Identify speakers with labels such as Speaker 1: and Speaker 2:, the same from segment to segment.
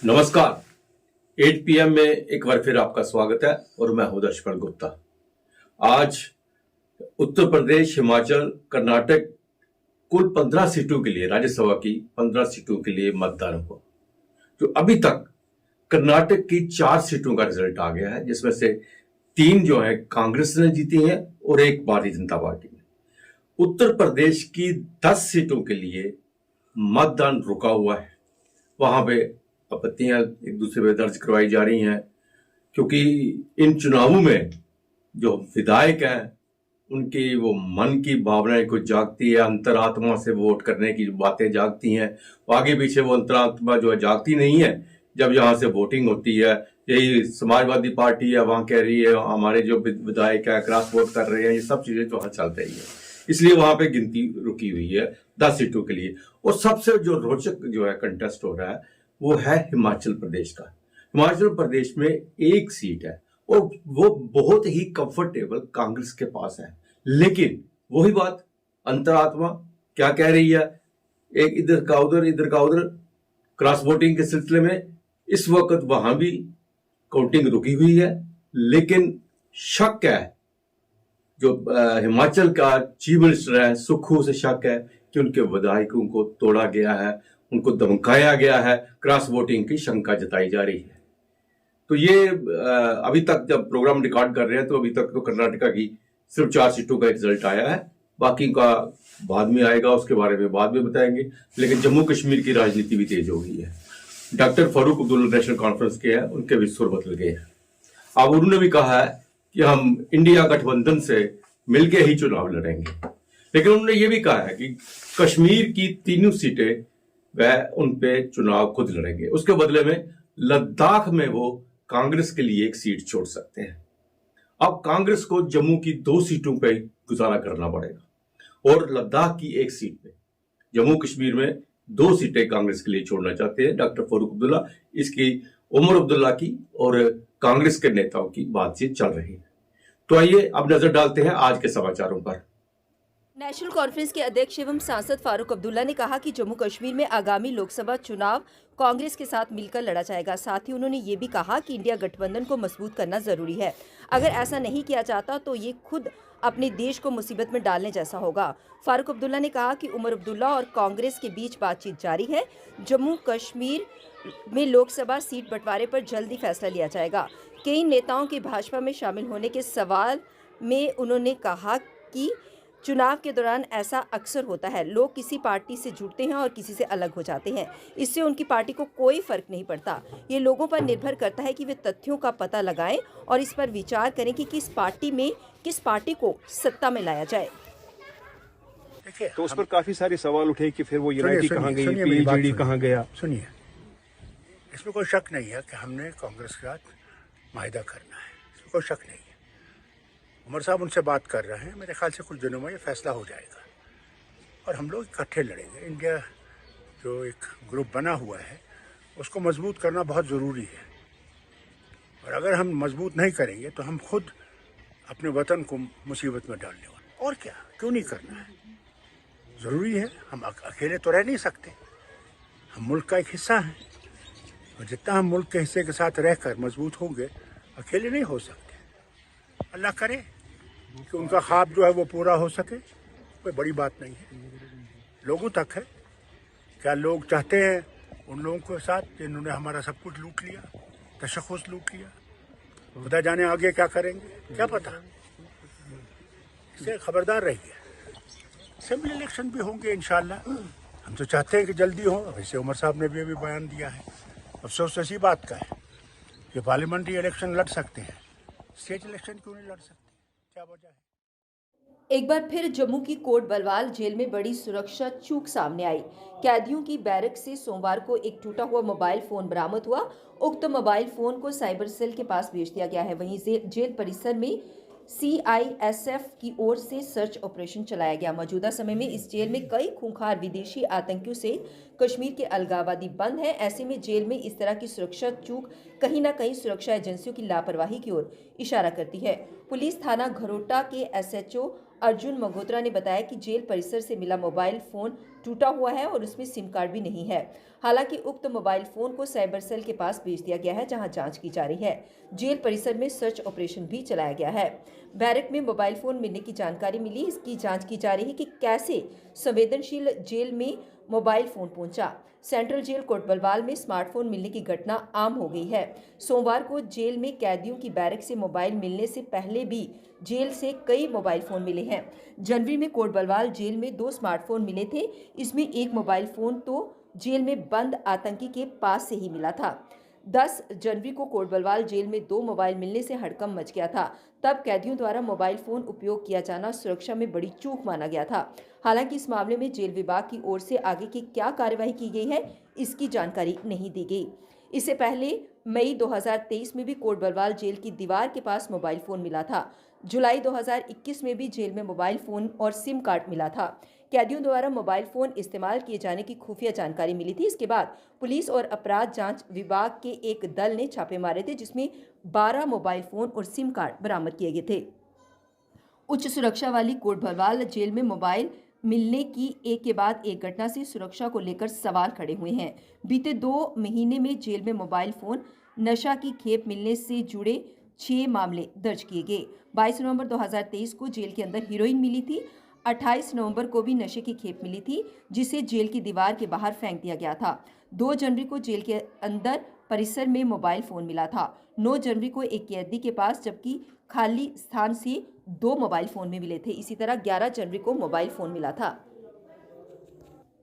Speaker 1: नमस्कार। 8 PM में एक बार फिर आपका स्वागत है और मैं हूं दर्शपण गुप्ता। आज उत्तर प्रदेश, हिमाचल, कर्नाटक कुल 15 सीटों के लिए, राज्यसभा की 15 सीटों के लिए मतदान हुआ। जो अभी तक कर्नाटक की 4 सीटों का रिजल्ट आ गया है, जिसमें से 3 जो है कांग्रेस ने जीती हैं और 1 भारतीय जनता पार्टी ने। उत्तर प्रदेश की 10 सीटों के लिए मतदान रुका हुआ है। वहां पे आपत्तियां एक दूसरे पे दर्ज करवाई जा रही हैं, क्योंकि इन चुनावों में जो विधायक हैं उनकी वो मन की भावनाएं कुछ जागती है, अंतरात्मा से वोट करने की बातें जागती हैं। आगे पीछे वो अंतरात्मा जो है जागती नहीं है। जब यहाँ से वोटिंग होती है, यही समाजवादी पार्टी है वहां कह रही है हमारे जो विधायक है क्रॉस वोट कर रहे हैं, ये सब चीजें जो चल रही है, इसलिए वहां पे गिनती रुकी हुई है 10 सीटों के लिए। और सबसे जो रोचक जो है कंटेस्ट हो रहा है वो है हिमाचल प्रदेश का। हिमाचल प्रदेश में 1 सीट है और वो बहुत ही कंफर्टेबल कांग्रेस के पास है। लेकिन वही बात, अंतरात्मा क्या कह रही है, एक इधर का उधर क्रॉस वोटिंग के सिलसिले में इस वक्त वहां भी काउंटिंग रुकी हुई है। लेकिन शक है, जो हिमाचल का चीफ मिनिस्टर है सुक्खू से शक है कि उनके विधायकों को तोड़ा गया है, उनको धमकाया गया है, क्रॉस वोटिंग की शंका जताई जा रही है। तो ये अभी तक जब प्रोग्राम रिकॉर्ड कर रहे हैं तो अभी तक तो कर्नाटका की सिर्फ 4 सीटों का रिजल्ट आया है, बाकी का बाद में आएगा, उसके बारे में बाद में बताएंगे। लेकिन जम्मू कश्मीर की राजनीति भी तेज हो गई है। Doctor Farooq Abdullah national conference के हैं, उनके भी सुर बदल गए हैं। अब उन्होंने भी कहा है कि हम इंडिया गठबंधन से मिलकर ही चुनाव लड़ेंगे। लेकिन उन्होंने ये भी कहा है कि कश्मीर की 3 सीटें वह उन पे चुनाव खुद लड़ेंगे, उसके बदले में लद्दाख में वो कांग्रेस के लिए 1 सीट छोड़ सकते हैं। अब कांग्रेस को जम्मू की 2 सीटों पे गुजारा करना पड़ेगा और लद्दाख की 1 सीट पे, जम्मू कश्मीर में 2 सीटें कांग्रेस के लिए छोड़ना चाहते हैं डॉक्टर फारूक अब्दुल्ला। इसकी उमर अब्दुल्ला की और कांग्रेस के नेताओं की बातचीत चल रही है। तो आइए अब नजर डालते हैं आज के समाचारों पर।
Speaker 2: नेशनल कॉन्फ्रेंस के अध्यक्ष एवं सांसद फारूक अब्दुल्ला ने कहा कि जम्मू कश्मीर में आगामी लोकसभा चुनाव कांग्रेस के साथ मिलकर लड़ा जाएगा। साथ ही उन्होंने ये भी कहा कि इंडिया गठबंधन को मजबूत करना जरूरी है। अगर ऐसा नहीं किया जाता तो ये खुद अपने देश को मुसीबत में डालने जैसा होगा। फारूक अब्दुल्ला ने कहा कि उमर अब्दुल्ला और कांग्रेस के बीच बातचीत जारी है। जम्मू कश्मीर में लोकसभा सीट बंटवारे पर जल्द ही फैसला लिया जाएगा। कई नेताओं के भाजपा में शामिल होने के सवाल में उन्होंने कहा कि चुनाव के दौरान ऐसा अक्सर होता है, लोग किसी पार्टी से जुड़ते हैं और किसी से अलग हो जाते हैं, इससे उनकी पार्टी को कोई फर्क नहीं पड़ता। ये लोगों पर निर्भर करता है कि वे तथ्यों का पता लगाएं और इस पर विचार करें कि किस पार्टी को सत्ता में लाया जाए।
Speaker 3: देखिए, तो उस पर काफी सारे सवाल उठे कि फिर वो यूनाइटी कहाँ गई, पीएचडी कहाँ गया।
Speaker 4: सुनिए, इसमें कोई शक नहीं है कि हमने कांग्रेस के साथ माहिदा करना है, इसमें कोई शक नहीं है। उमर साहब उनसे बात कर रहे हैं, मेरे ख्याल से कुछ दिनों में ये फैसला हो जाएगा और हम लोग इकट्ठे लड़ेंगे। इंडिया जो एक ग्रुप बना हुआ है उसको मजबूत करना बहुत ज़रूरी है, और अगर हम मजबूत नहीं करेंगे तो हम खुद अपने वतन को मुसीबत में डालने वाले। और क्या, क्यों नहीं करना है, ज़रूरी है। हम अकेले तो रह नहीं सकते, हम मुल्क का एक हिस्सा हैं, और जितना हम मुल्क के हिस्से के साथ रहकर मजबूत होंगे, अकेले नहीं हो सकते। अल्लाह करे कि उनका ख्वाब जो है वो पूरा हो सके, कोई बड़ी बात नहीं है। लोगों तक है, क्या लोग चाहते हैं उन लोगों के साथ जिन्होंने हमारा सब कुछ लूट लिया, तशख़्ख़ुस लूट लिया, खुदा जाने आगे क्या करेंगे, क्या पता। इससे खबरदार रहिए। असेंबली इलेक्शन भी होंगे इंशाल्लाह, हम तो चाहते हैं कि जल्दी हो। वैसे उमर साहब ने भी अभी बयान दिया है, अफसोस इसी बात का है कि पार्लियामेंट्री इलेक्शन लड़ सकते हैं, स्टेट इलेक्शन क्यों नहीं लड़ सकते, क्या वजह है।
Speaker 2: एक बार फिर जम्मू की कोट बलवाल जेल में बड़ी सुरक्षा चूक सामने आई। कैदियों की बैरक से सोमवार को एक टूटा हुआ मोबाइल फोन बरामद हुआ। उक्त मोबाइल फोन को साइबर सेल के पास भेज दिया गया है। वहीं जेल परिसर में CISF की ओर से सर्च ऑपरेशन चलाया गया। मौजूदा समय में इस जेल में कई खूंखार विदेशी आतंकियों से कश्मीर के अलगाववादी बंद हैं। ऐसे में जेल में इस तरह की सुरक्षा चूक कहीं ना कहीं सुरक्षा एजेंसियों की लापरवाही की ओर इशारा करती है। पुलिस थाना घरोटा के SHO अर्जुन मल्होत्रा ने बताया कि जेल परिसर से मिला मोबाइल फोन टूटा हुआ है और उसमें सिम कार्ड भी नहीं है। हालांकि उक्त मोबाइल फोन को साइबर सेल के पास भेज दिया गया है, जहां जांच की जा रही है। जेल परिसर में सर्च ऑपरेशन भी चलाया गया है। बैरक में मोबाइल फोन मिलने की जानकारी मिली, इसकी जांच की जा रही है कि कैसे संवेदनशील जेल में मोबाइल फोन पहुंचा। सेंट्रल जेल कोटबलवाल में स्मार्टफोन मिलने की घटना आम हो गई है। सोमवार को जेल में कैदियों की बैरक से मोबाइल मिलने से पहले भी जेल से कई मोबाइल फोन मिले हैं। जनवरी में कोटबलवाल जेल में 2 स्मार्टफोन मिले थे। इसमें एक मोबाइल फोन तो जेल में बंद आतंकी के पास से ही मिला था। 10 जनवरी को कोटबलवाल जेल में 2 मोबाइल मिलने से हड़कंप मच गया था। तब कैदियों द्वारा मोबाइल फोन उपयोग किया जाना सुरक्षा में बड़ी चूक माना गया था। हालांकि इस मामले में जेल विभाग की ओर से आगे की क्या कार्यवाही की गई है, इसकी जानकारी नहीं दी गई। इससे पहले मई 2023 में भी कोटबलवाल जेल की दीवार के पास मोबाइल फोन मिला था। जुलाई 2021 में भी जेल में मोबाइल फोन और सिम कार्ड मिला था। कैदियों द्वारा मोबाइल फोन इस्तेमाल किए जाने की खुफिया जानकारी मिली थी। इसके बाद पुलिस और अपराध जांच विभाग के एक दल ने छापे मारे थे, जिसमें 12 मोबाइल फोन और सिम कार्ड बरामद किए गए थे। उच्च सुरक्षा वाली कोटबलवाल जेल में मोबाइल मिलने की एक के बाद एक घटना से सुरक्षा को लेकर सवाल खड़े हुए हैं। बीते 2 महीने में जेल में मोबाइल फोन, नशा की खेप मिलने से जुड़े 6 मामले दर्ज किए गए। 22 नवंबर 2023 को जेल के अंदर हीरोइन मिली थी। 28 नवंबर को भी नशे की खेप मिली थी, जिसे जेल की दीवार के बाहर फेंक दिया गया था। 2 जनवरी को जेल के अंदर परिसर में मोबाइल फोन मिला था। 9 जनवरी को एक कैदी के पास जबकि खाली स्थान से 2 मोबाइल फोन में मिले थे। इसी तरह 11 जनवरी को मोबाइल फोन मिला था।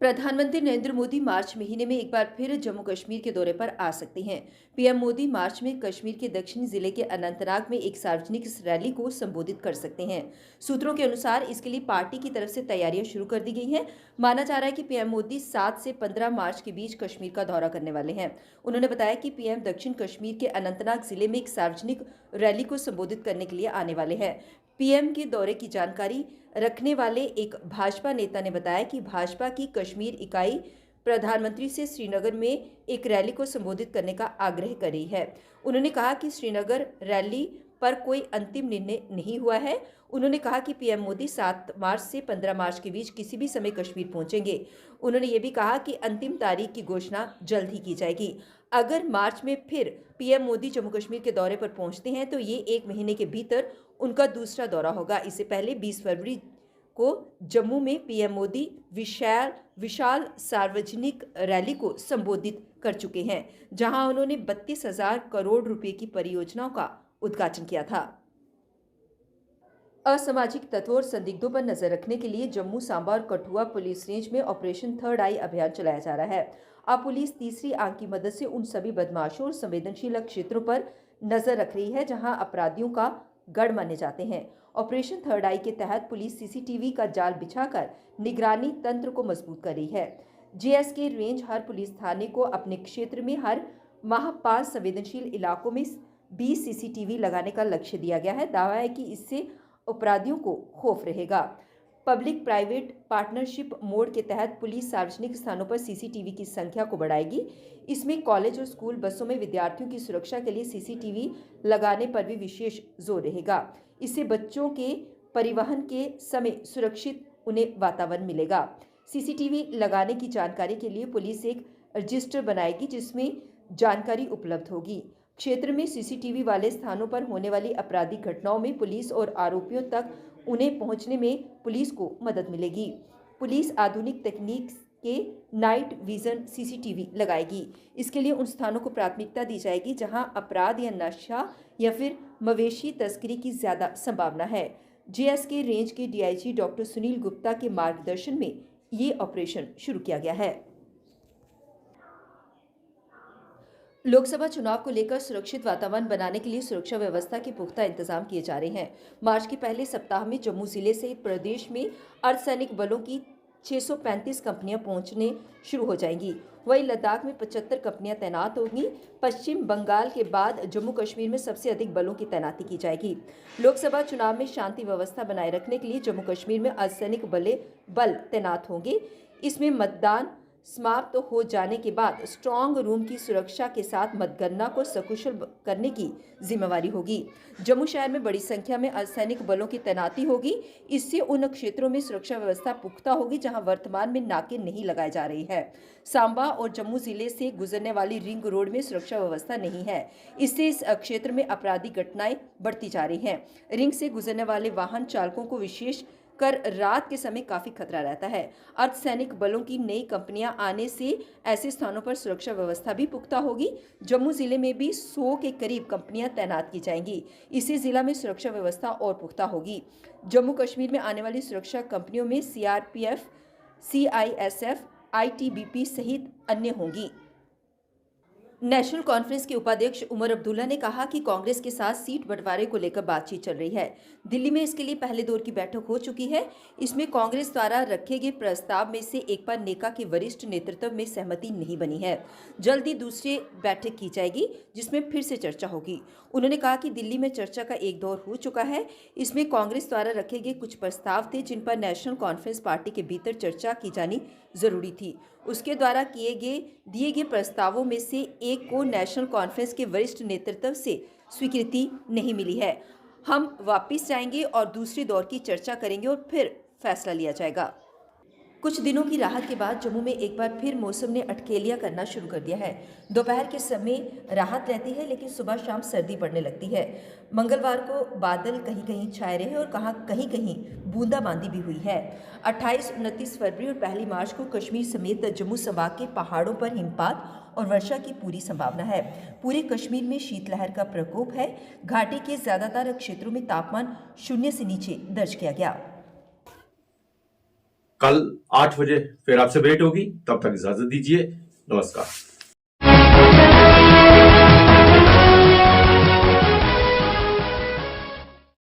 Speaker 2: प्रधानमंत्री नरेंद्र मोदी मार्च महीने में एक बार फिर जम्मू कश्मीर के दौरे पर आ सकते हैं। पीएम मोदी मार्च में कश्मीर के दक्षिणी जिले के अनंतनाग में एक सार्वजनिक रैली को संबोधित कर सकते हैं। सूत्रों के अनुसार इसके लिए पार्टी की तरफ से तैयारियां शुरू कर दी गई हैं। माना जा रहा है कि पीएम मोदी 7 से 15 मार्च के बीच कश्मीर का दौरा करने वाले हैं। उन्होंने बताया कि पीएम दक्षिण कश्मीर के अनंतनाग जिले में एक सार्वजनिक रैली को संबोधित करने के लिए आने वाले हैं। पीएम के दौरे की जानकारी रखने वाले एक भाजपा नेता ने बताया कि भाजपा की कश्मीर इकाई प्रधानमंत्री से श्रीनगर में एक रैली को संबोधित करने का आग्रह कर रही है। उन्होंने कहा कि श्रीनगर रैली पर कोई अंतिम निर्णय नहीं हुआ है। उन्होंने कहा कि पीएम मोदी 7 मार्च से 15 मार्च के बीच किसी भी समय कश्मीर पहुंचेंगे। उन्होंने ये भी कहा कि अंतिम तारीख की घोषणा जल्द ही की जाएगी। अगर मार्च में फिर पीएम मोदी जम्मू कश्मीर के दौरे पर पहुंचते हैं तो ये 1 महीने के भीतर उनका दूसरा दौरा होगा। इससे पहले 20 फरवरी को जम्मू में पीएम मोदी विशाल सार्वजनिक रैली को संबोधित कर चुके हैं, जहां उन्होंने 32,000 करोड़ रुपए की परियोजनाओं का उद्घाटन किया था। असामाजिक तत्वों और संदिग्धों पर नजर रखने के लिए जम्मू, सांबा और कठुआ पुलिस रेंज में ऑपरेशन थर्ड आई अभियान चलाया जा रहा है। अब पुलिस तीसरी आंख की मदद से उन सभी बदमाशों और संवेदनशील क्षेत्रों पर नजर रख रही है जहां अपराधियों का गढ़ माने जाते हैं। ऑपरेशन थर्ड आई के तहत पुलिस सीसीटीवी का जाल बिछाकर निगरानी तंत्र को मजबूत कर रही है। जेएसके रेंज हर पुलिस थाने को अपने क्षेत्र में हर माह 5 संवेदनशील इलाकों में 20 सीसीटीवी लगाने का लक्ष्य दिया गया है। दावा है कि इससे अपराधियों को खौफ रहेगा। पब्लिक प्राइवेट पार्टनरशिप मोड के तहत पुलिस सार्वजनिक स्थानों पर सीसीटीवी की संख्या को बढ़ाएगी। इसमें कॉलेज और स्कूल बसों में विद्यार्थियों की सुरक्षा के लिए सीसीटीवी लगाने पर भी विशेष जोर रहेगा। इससे बच्चों के परिवहन के समय सुरक्षित उन्हें वातावरण मिलेगा। सीसीटीवी लगाने की जानकारी के लिए पुलिस एक रजिस्टर बनाएगी जिसमें जानकारी उपलब्ध होगी। क्षेत्र में सीसीटीवी वाले स्थानों पर होने वाली आपराधिक घटनाओं में पुलिस और आरोपियों तक उन्हें पहुंचने में पुलिस को मदद मिलेगी। पुलिस आधुनिक तकनीक के नाइट विजन सीसीटीवी लगाएगी। इसके लिए उन स्थानों को प्राथमिकता दी जाएगी जहां अपराध या नशा या फिर मवेशी तस्करी की ज्यादा संभावना है। जेएसके रेंज के डीआईजी डॉक्टर सुनील गुप्ता के मार्गदर्शन में ये ऑपरेशन शुरू किया गया है। लोकसभा चुनाव को लेकर सुरक्षित वातावरण बनाने के लिए सुरक्षा व्यवस्था के पुख्ता इंतजाम किए जा रहे हैं। मार्च के पहले सप्ताह में जम्मू जिले सहित प्रदेश में अर्धसैनिक बलों की 635 कंपनियां पहुंचने शुरू हो जाएंगी। वहीं लद्दाख में 75 कंपनियां तैनात होंगी। पश्चिम बंगाल के बाद जम्मू कश्मीर में सबसे अधिक बलों की तैनाती की जाएगी। लोकसभा चुनाव में शांति व्यवस्था बनाए रखने के लिए जम्मू कश्मीर में अर्धसैनिक बल तैनात होंगे। इसमें मतदान समाप्त हो जाने के बाद स्ट्रांग रूम की सुरक्षा के साथ मतगणना को सकुशल करने की जिम्मेवारी होगी। जम्मू शहर में बड़ी संख्या में अर्धसैनिक बलों की तैनाती होगी। इससे उन क्षेत्रों में सुरक्षा व्यवस्था पुख्ता होगी जहां वर्तमान में नाके नहीं लगाए जा रहे हैं। सांबा और जम्मू जिले से गुजरने वाली रिंग रोड में सुरक्षा व्यवस्था नहीं है। इससे इस क्षेत्र में आपराधिक घटनाएं बढ़ती जा रही हैं। रिंग से गुजरने वाले वाहन चालकों को विशेष कर रात के समय काफी खतरा रहता है। अर्धसैनिक बलों की नई कंपनियां आने से ऐसे स्थानों पर सुरक्षा व्यवस्था भी पुख्ता होगी। जम्मू जिले में भी 100 के करीब कंपनियां तैनात की जाएंगी। इससे जिला में सुरक्षा व्यवस्था और पुख्ता होगी। जम्मू कश्मीर में आने वाली सुरक्षा कंपनियों में CRPF, CISF, ITBP सहित अन्य होंगी। नेशनल कॉन्फ्रेंस के उपाध्यक्ष उमर अब्दुल्ला ने कहा कि कांग्रेस के साथ सीट बंटवारे को लेकर बातचीत चल रही है। दिल्ली में इसके लिए पहले दौर की बैठक हो चुकी है। इसमें कांग्रेस द्वारा रखे गए प्रस्ताव में से एक पर नेका के वरिष्ठ नेतृत्व में सहमति नहीं बनी है। जल्द ही दूसरी बैठक की जाएगी जिसमें फिर से चर्चा होगी। उन्होंने कहा कि दिल्ली में चर्चा का एक दौर हो चुका है। इसमें कांग्रेस द्वारा रखे गए कुछ प्रस्ताव थे जिन पर नेशनल कॉन्फ्रेंस पार्टी के भीतर चर्चा की जानी जरूरी थी। उसके द्वारा दिए गए प्रस्तावों में से एक को नेशनल कॉन्फ्रेंस के वरिष्ठ नेतृत्व से स्वीकृति नहीं मिली है। हम वापस जाएंगे और दूसरे दौर की चर्चा करेंगे और फिर फैसला लिया जाएगा। कुछ दिनों की राहत के बाद जम्मू में एक बार फिर मौसम ने अटखेलियां करना शुरू कर दिया है। दोपहर के समय राहत रहती है लेकिन सुबह शाम सर्दी पड़ने लगती है। मंगलवार को बादल कहीं कहीं छाए रहे और कहीं कहीं बूंदाबांदी भी हुई है। 28, 29 फरवरी और 1 मार्च को कश्मीर समेत जम्मू संभाग के पहाड़ों पर हिमपात और वर्षा की पूरी संभावना है। पूरे कश्मीर में शीतलहर का प्रकोप है। घाटी के ज्यादातर क्षेत्रों में तापमान 0 से नीचे दर्ज किया गया।
Speaker 1: कल 8 बजे फिर आपसे भेंट होगी। तब तक इजाजत दीजिए। नमस्कार।